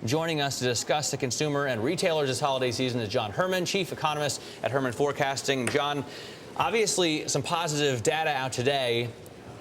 Joining us to discuss the consumer and retailers this holiday season is John Herrmann, chief economist at Herrmann Forecasting. John, obviously some positive data out today,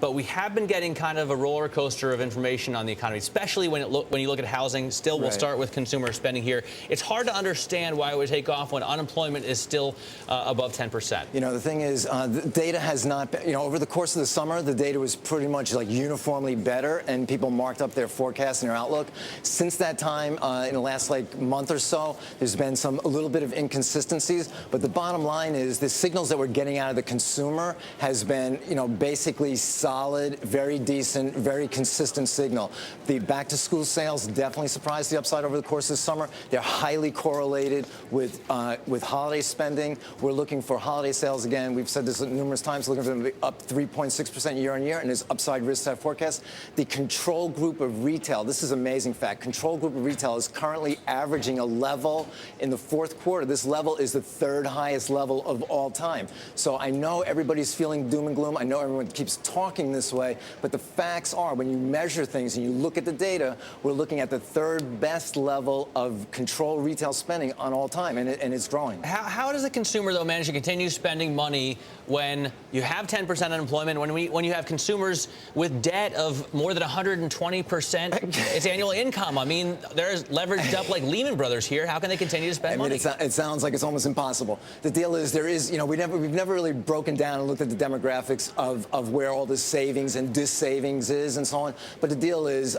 but we have been getting kind of a roller coaster of information on the economy, especially when you look at housing. Still, we'll start with consumer spending here. It's hard to understand why it would take off when unemployment is still above 10%. You know, the thing is, the data has not been, over the course of the summer, the data was pretty much like uniformly better, and people marked up their forecasts and their outlook. Since that time, in the last month or so, there's been a little bit of inconsistencies. But the bottom line is the signals that we're getting out of the consumer has been, basically solid, very decent, very consistent signal. The back-to-school sales definitely surprised the upside over the course of the summer. They're highly correlated with holiday spending. We're looking for holiday sales again. We've said this numerous times, looking for them to be up 3.6% year on year, and there's upside risk to that forecast. The control group of retail, this is an amazing fact. Control group of retail is currently averaging a level in the fourth quarter. This level is the third highest level of all time. So I know everybody's feeling doom and gloom. I know everyone keeps talking this way, but the facts are, when you measure things and you look at the data, we're looking at the third best level of control retail spending on all time, and it's growing. How does the consumer, though, manage to continue spending money when you have 10% unemployment, when you have consumers with debt of more than 120% its annual income? I mean, they're leveraged up like Lehman Brothers here. How can they continue to spend money? It sounds like it's almost impossible. The deal is, we've never really broken down and looked at the demographics of where all this savings and dis-savings is and so on. But the deal is,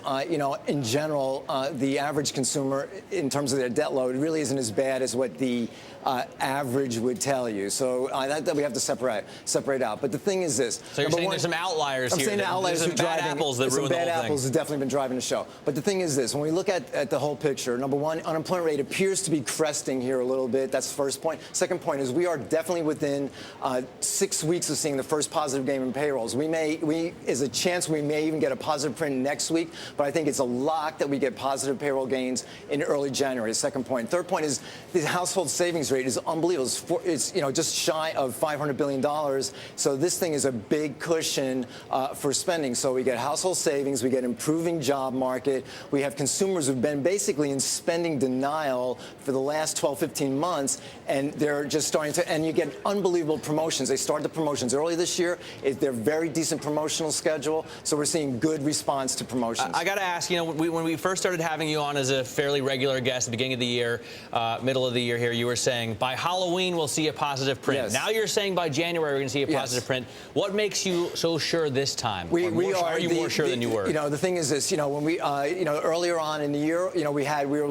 in general, the average consumer, in terms of their debt load, really isn't as bad as what the average would tell you. So that we have to separate out. But the thing is this. So you're saying there's some outliers here. I'm saying the outliers are driving. Bad apples that ruin the whole thing. Bad apples have definitely been driving the show. But the thing is this. When we look at the whole picture, number one, unemployment rate appears to be cresting here a little bit. That's the first point. Second point is we are definitely within 6 weeks of seeing the first positive gain in payrolls. Is a chance we may even get a positive print next week, but I think it's a lock that we get positive payroll gains in early January. Second point. Third point is the household savings rate is unbelievable. It's just shy of $500 billion. So this thing is a big cushion for spending. So we get household savings, we get improving job market, we have consumers who've been basically in spending denial for the last 12, 15 months, and they're just starting to, and you get unbelievable promotions. They started the promotions early this year. They're very decent promotional schedule, so we're seeing good response to promotions. I got to ask, when we first started having you on as a fairly regular guest at the beginning of the year, middle of the year here, you were saying by Halloween we'll see a positive print. Yes. Now you're saying by January we're going to see a positive print. What makes you so sure this time? Are you more sure than you were? The thing is this. When we, earlier on in the year, we were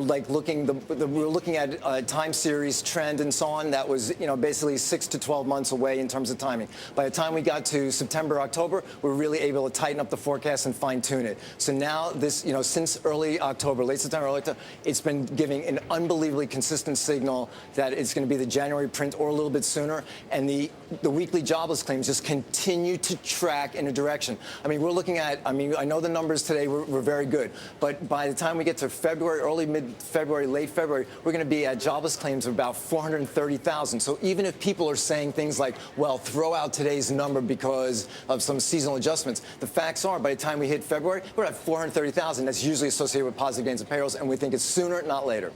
looking at time series trend and so on. That was, basically 6 to 12 months away in terms of timing. By the time we got to September, October, we were really able to tighten up the forecast and fine-tune it. So now this, since early October, late September, early October, it's been giving an unbelievably consistent signal that it's going to be the January print or a little bit sooner. And the weekly jobless claims just continue to track in a direction. I mean, we're looking at, I know the numbers today were very good, but by the time we get to February, early mid-February, late February, we're going to be at jobless claims of about 430,000. So even if people are saying things like, well, throw out today's number because of some seasonal adjustments, the facts are, by the time we hit February, we're at 430,000. That's usually associated with positive gains of payrolls, and we think it's sooner, not later.